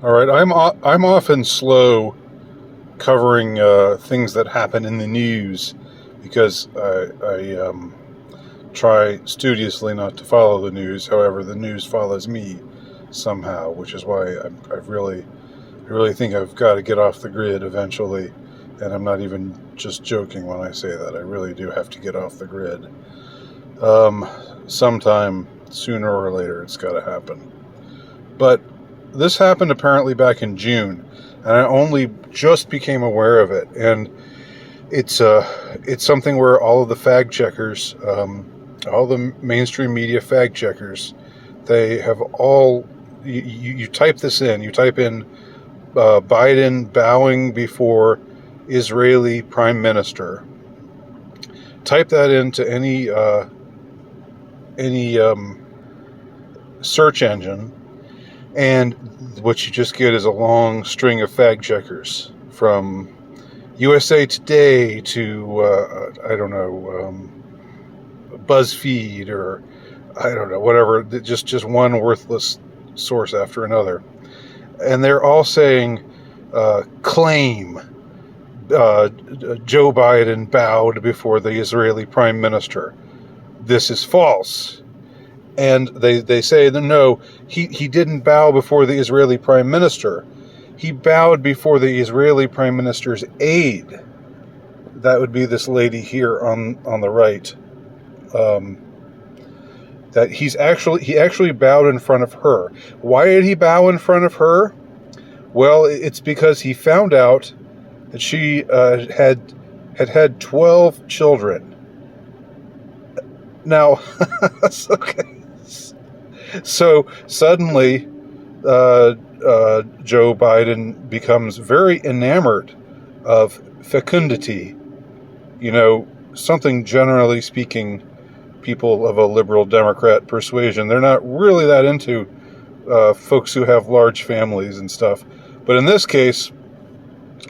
All right, I'm often slow covering things that happen in the news because I try studiously not to follow the news. However, the news follows me somehow, which is why I really think I've got to get off the grid eventually. And I'm not even just joking when I say that. I really do have to get off the grid. Sometime sooner or later, it's got to happen. But this happened apparently back in June, and I only just became aware of it. And it's something where all of the fag checkers, all the mainstream media fag checkers, they have all. You type this in. You type in Biden bowing before Israeli Prime Minister. Type that into any search engine, and what you just get is a long string of fag checkers from USA Today to I don't know, BuzzFeed, or I don't know, whatever. Just one worthless source after another, and they're all saying claim Joe Biden bowed before the Israeli Prime Minister. This is false. And they say that no, he didn't bow before the Israeli Prime Minister. He bowed before the Israeli Prime Minister's aide. That would be this lady here on the right. That he actually bowed in front of her. Why did he bow in front of her? Well, it's because he found out that she had 12 children. Now, okay. So suddenly, Joe Biden becomes very enamored of fecundity. You know, something generally speaking, people of a liberal Democrat persuasion, they're not really that into folks who have large families and stuff. But in this case,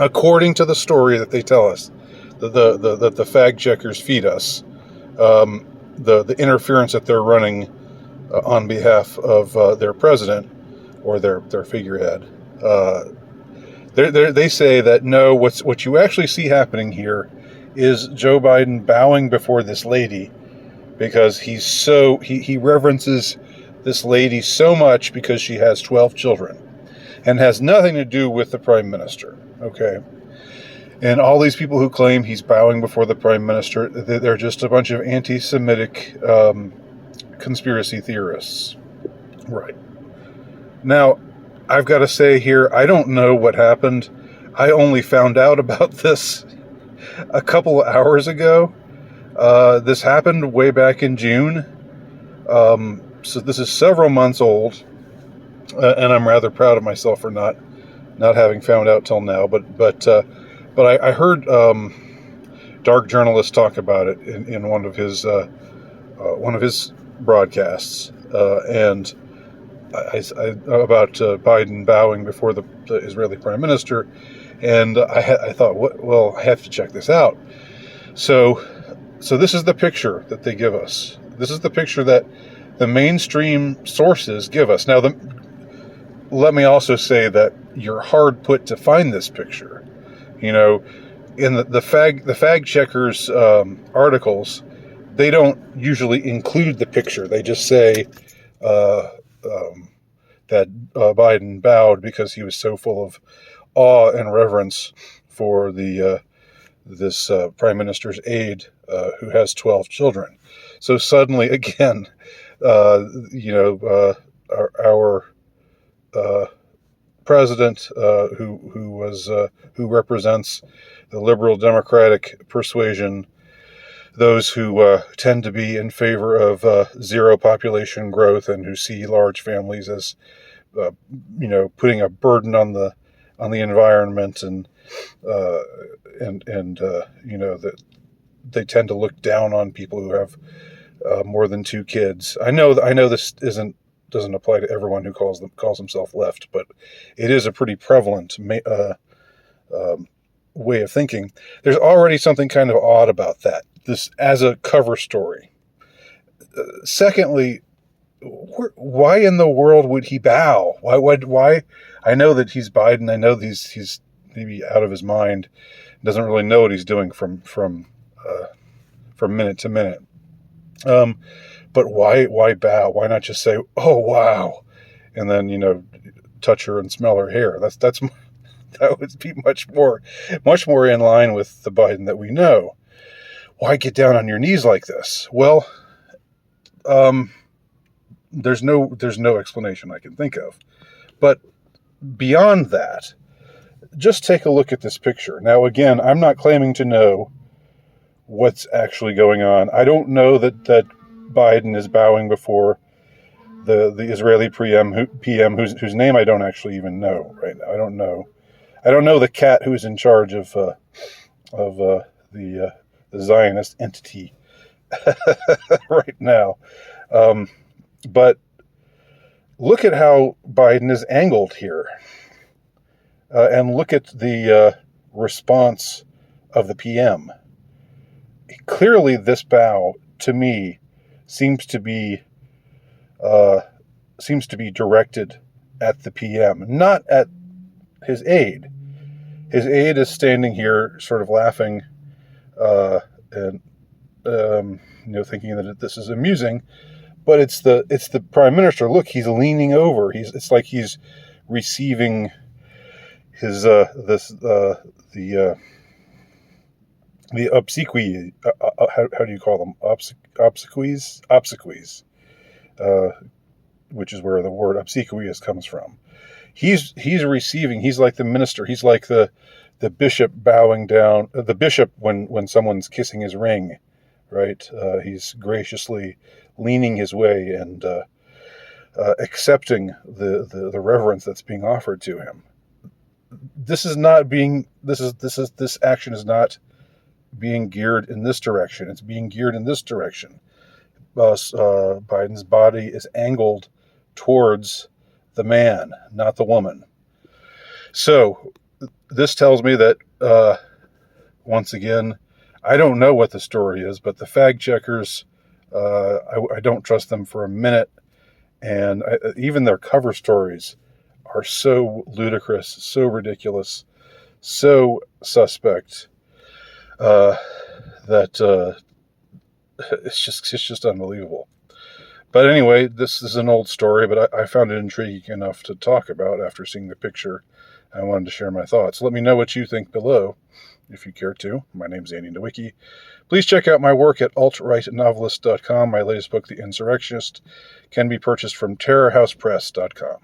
according to the story that they tell us, that the fag checkers feed us, the interference that they're running on behalf of their president or their figurehead, they say that no, what you actually see happening here is Joe Biden bowing before this lady because he reverences this lady so much because she has 12 children and has nothing to do with the prime minister. Okay. And all these people who claim he's bowing before the prime minister, they're just a bunch of anti-Semitic conspiracy theorists. Right. Now, I've got to say here, I don't know what happened. I only found out about this a couple of hours ago. This happened way back in June. So this is several months old. And I'm rather proud of myself for not having found out till now. But I heard Dark Journalist talk about it in one of his broadcasts, and I about Biden bowing before the Israeli Prime Minister, and I thought, well, I have to check this out. So this is the picture that they give us. This is the picture that the mainstream sources give us. Now, let me also say that you're hard put to find this picture. You know, in the fag checkers articles, they don't usually include the picture. They just say that Biden bowed because he was so full of awe and reverence for this prime minister's aide who has 12 children. So suddenly, again, our president, who represents the liberal democratic persuasion, those who tend to be in favor of zero population growth and who see large families as putting a burden on the environment, and that they tend to look down on people who have more than two kids. I know this doesn't apply to everyone who calls himself left, but it is a pretty prevalent way of thinking. There's already something kind of odd about that, this as a cover story. Secondly, why in the world would he bow? Why? I know that he's Biden. I know that he's maybe out of his mind, doesn't really know what he's doing from minute to minute. But why bow? Why not just say, "Oh wow," and then touch her and smell her hair? That would be much more in line with the Biden that we know. Why get down on your knees like this? Well, there's no explanation I can think of. But beyond that, just take a look at this picture. Now, again, I'm not claiming to know what's actually going on. I don't know that Biden is bowing before the Israeli PM whose name I don't actually even know right now. I don't know the cat who's in charge of the Zionist entity right now. But look at how Biden is angled here, and look at the response of the PM. Clearly, this bow to me seems to be directed at the PM, not at his aide. His aide is standing here, sort of laughing, and thinking that this is amusing. But it's the prime minister. Look, he's leaning over. It's like he's receiving his the obsequies. How do you call them? Obsequies, which is where the word obsequious comes from. He's receiving. He's like the minister. He's like the bishop bowing down. The bishop when someone's kissing his ring, right? He's graciously leaning his way and accepting the reverence that's being offered to him. This action is not being geared in this direction. It's being geared in this direction. Biden's body is angled towards the man, not the woman. So this tells me that, once again, I don't know what the story is, but the fact checkers, I don't trust them for a minute. And even their cover stories are so ludicrous, so ridiculous, so suspect, that it's just unbelievable. But anyway, this is an old story, but I found it intriguing enough to talk about after seeing the picture. I wanted to share my thoughts. Let me know what you think below, if you care to. My name's Andy Nowicki. Please check out my work at altrightnovelist.com. My latest book, The Insurrectionist, can be purchased from terrorhousepress.com.